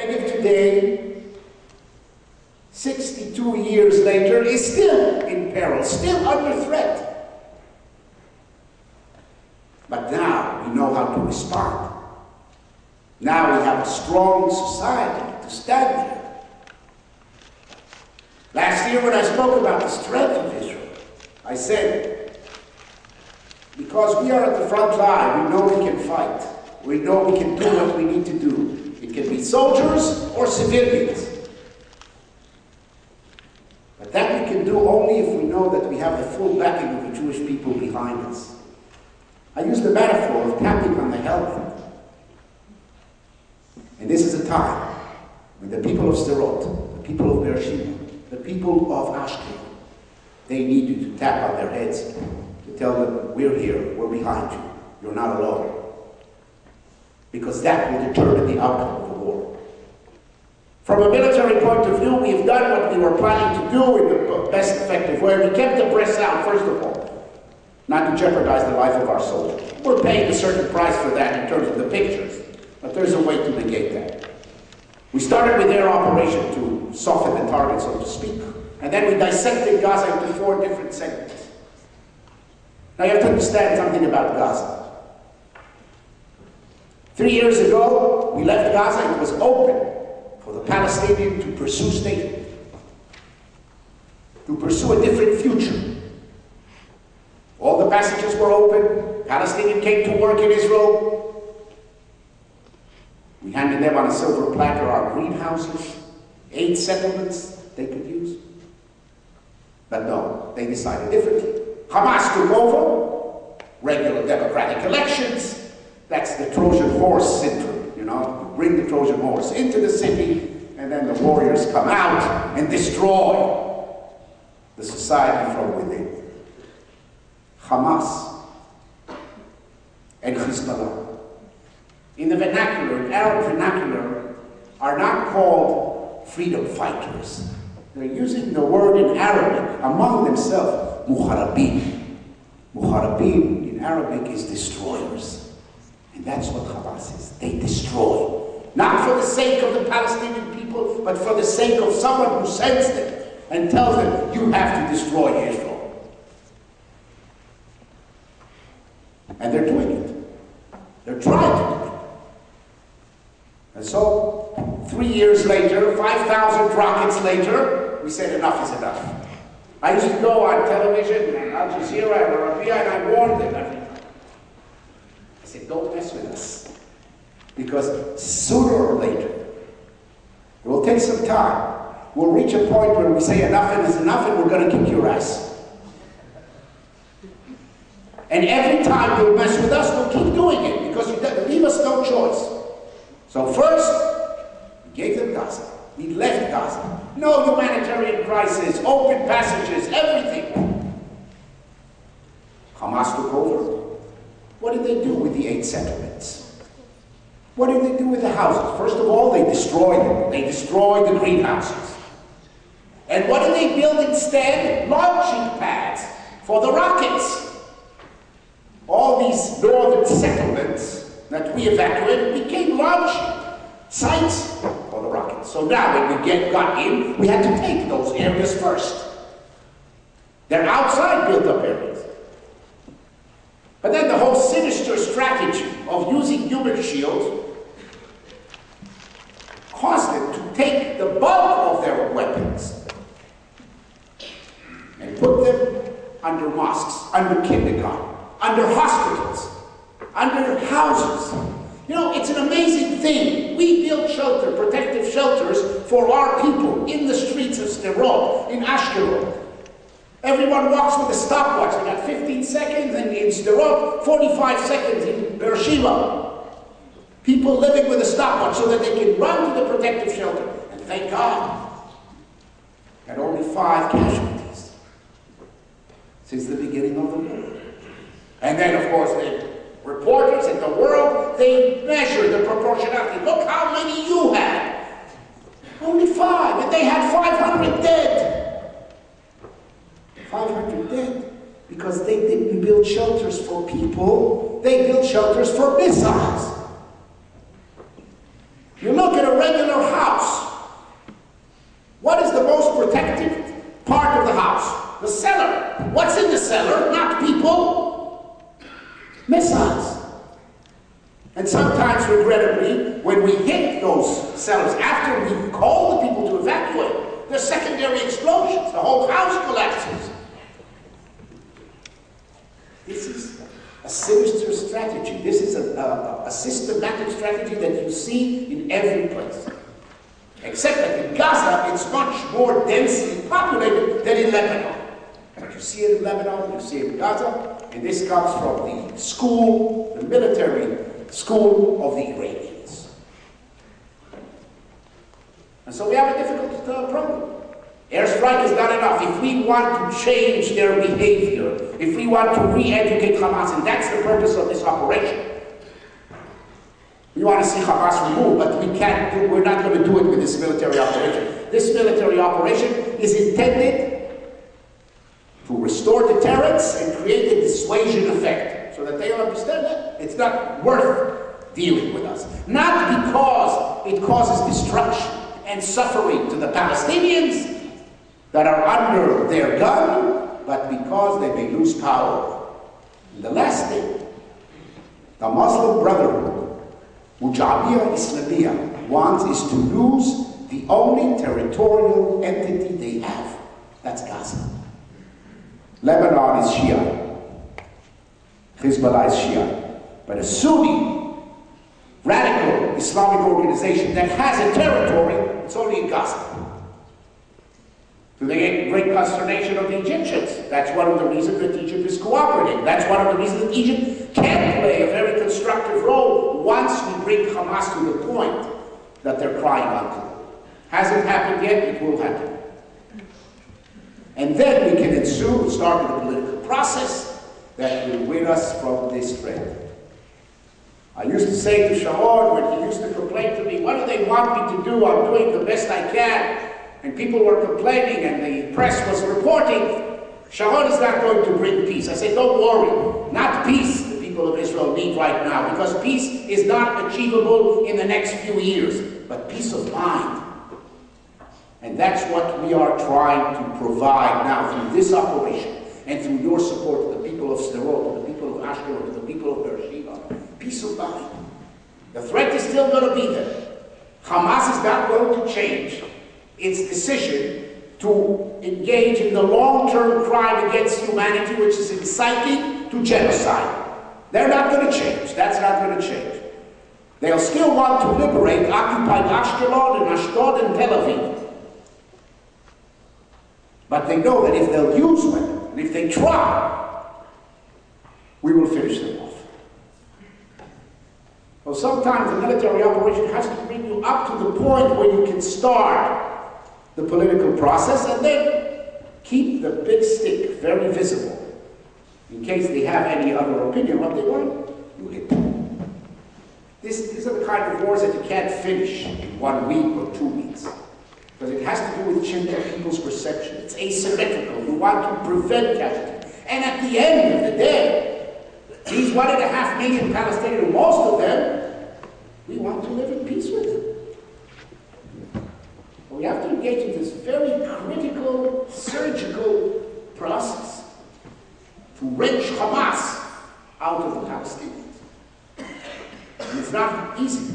Negev today, 62 years later, is still in peril, still under threat. But now we know how to respond. Now we have a strong society to stand there. Last year when I spoke about the strength of Israel, I said, because we are at the front line, we know we can fight. We know we can do what we need to do. It can be soldiers or civilians. But that we can do only if we know that we have the full backing of the Jewish people behind us. I use the metaphor of tapping on the helmet. And this is a time when the people of Sderot, the people of Beersheba, the people of Ashkelon, they need you to tap on their heads to tell them, we're here, we're behind you, you're not alone. Because that will determine the outcome of the war. From a military point of view, we have done what we were planning to do in the best effective way. We kept the press out, first of all, not to jeopardize the life of our soldiers. We're paying a certain price for that in terms of the pictures, but there's a way to negate that. We started with air operation to soften the target, so to speak, and then we dissected Gaza into 4 different segments. Now you have to understand something about Gaza. 3 years ago, we left Gaza, it was open for the Palestinians to pursue statehood, to pursue a different future. All the passages were open, Palestinians came to work in Israel. We handed them on a silver platter our greenhouses, 8 settlements they could use. But no, they decided differently. Hamas took over, regular democratic elections. That's the Trojan horse syndrome, you know. You bring the Trojan horse into the city, and then the warriors come out and destroy the society from within. Hamas and Hezbollah, in the vernacular, in Arab vernacular, are not called freedom fighters. They're using the word in Arabic among themselves, muharabin. Muharabin in Arabic is destroyers. And that's what Hamas is. They destroy. Not for the sake of the Palestinian people, but for the sake of someone who sends them and tells them, you have to destroy Israel. And they're doing it. They're trying to do it. And so, 3 years later, 5,000 rockets later, we said enough is enough. I used to go on television, and Al Jazeera and Arabia, and I warned them every time. I said, don't mess with us. Because sooner or later, it will take some time. We'll reach a point where we say enough is enough, and we're going to kick your ass. And every time you'll mess with us, we'll keep doing it, because you leave us no choice. So first, we gave them Gaza. We left Gaza. No humanitarian crisis, open passages, everything. Hamas took over. What did they do with the 8 settlements? What did they do with the houses? First of all, they destroyed them. They destroyed the greenhouses. And what did they build instead? Launching pads for the rockets. All these northern settlements that we evacuated became launch sites for the rockets. So now when we got in, we had to take those areas first. They're outside built-up areas. But then the whole sinister strategy of using human shields caused them to take the bulk of their weapons and put them under mosques, under kindergarten, under hospitals, under houses. You know, it's an amazing thing. We build shelter, protective shelters for our people in the streets of Sderot, in Ashkelon. Everyone walks with a stopwatch. They got 15 seconds in Sderot, 45 seconds in Beersheba. People living with a stopwatch so that they can run to the protective shelter. And thank God, had only 5 casualties since the beginning of the war. And then, of course, the reporters in the world, they measured the proportionality. Look how many you had. Only 5, and they had 500 dead. 500 dead because they didn't build shelters for people, they built shelters for missiles. You look at a regular house, cellars. After we call the people to evacuate, there's secondary explosions. The whole house collapses. This is a sinister strategy. This is a systematic strategy that you see in every place. Except that in Gaza, it's much more densely populated than in Lebanon. But you see it in Lebanon, you see it in Gaza, and this comes from the school, the military school of the Iranians. And so we have a difficult problem. Airstrike is not enough. If we want to change their behavior, if we want to re-educate Hamas, and that's the purpose of this operation. We want to see Hamas removed, but we're not going to do it with this military operation. This military operation is intended to restore deterrence and create a dissuasion effect, so that they'll understand that it's not worth dealing with us. Not because it causes destruction and suffering to the Palestinians that are under their gun, but because they may lose power. And the last thing, the Muslim Brotherhood, Mujahideen Islamiyah, wants is to lose the only territorial entity they have. That's Gaza. Lebanon is Shia. Hezbollah is Shia. But a Sunni, radical Islamic organization that has a territory, it's only in Gaza. So they get great consternation of the Egyptians. That's one of the reasons that Egypt is cooperating. That's one of the reasons that Egypt can play a very constructive role once we bring Hamas to the point that they're crying out to. Hasn't happened yet, it will happen. And then we can start the political process that will win us from this threat. I used to say to Sharon, when he used to complain to me, what do they want me to do? I'm doing the best I can. And people were complaining and the press was reporting, Sharon is not going to bring peace. I said, don't worry, not peace the people of Israel need right now, because peace is not achievable in the next few years, but peace of mind. And that's what we are trying to provide now through this operation and through your support to the people of Sderot, to the people of Ashkelon, to the people of Beersheba. Peace of mind. The threat is still going to be there. Hamas is not going to change its decision to engage in the long-term crime against humanity, which is inciting to genocide. They're not going to change. That's not going to change. They'll still want to liberate occupied Ashkelon and Ashdod and Tel Aviv. But they know that if they'll use weapons, and if they try, we will finish them off. Well, sometimes the military operation has to bring you up to the point where you can start the political process and then keep the big stick very visible. In case they have any other opinion, what they want, you hit them. These are the kind of wars that you can't finish in 1 week or 2 weeks. Because it has to do with changing people's perception. It's asymmetrical. You want to prevent casualties. And at the end of the day, these 1.5 million Palestinians, most of them, we want to live in peace with them. But we have to engage in this very critical, surgical process to wrench Hamas out of the Palestinians. And it's not easy.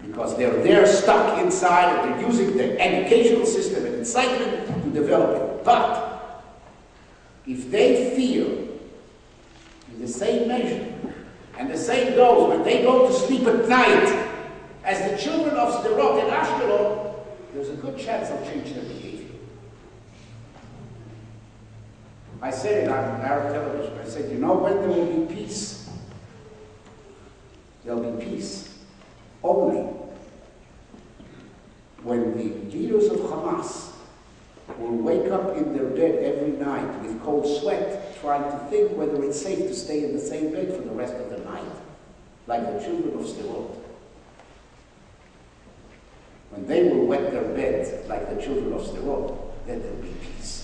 Because they're stuck inside and they're using the educational system and incitement to develop it. But if they feel in the same measure and the same dose when they go to sleep at night as the children of Sderot and Ashkelon, there's a good chance they'll change their behavior. I said it on Arab television. I said, you know when there will be peace? There'll be peace only when the leaders of Hamas will wake up in their bed every night with cold sweat, trying to think whether it's safe to stay in the same bed for the rest of the night, like the children of Sderot. When they will wet their beds like the children of Sderot, then there'll be peace.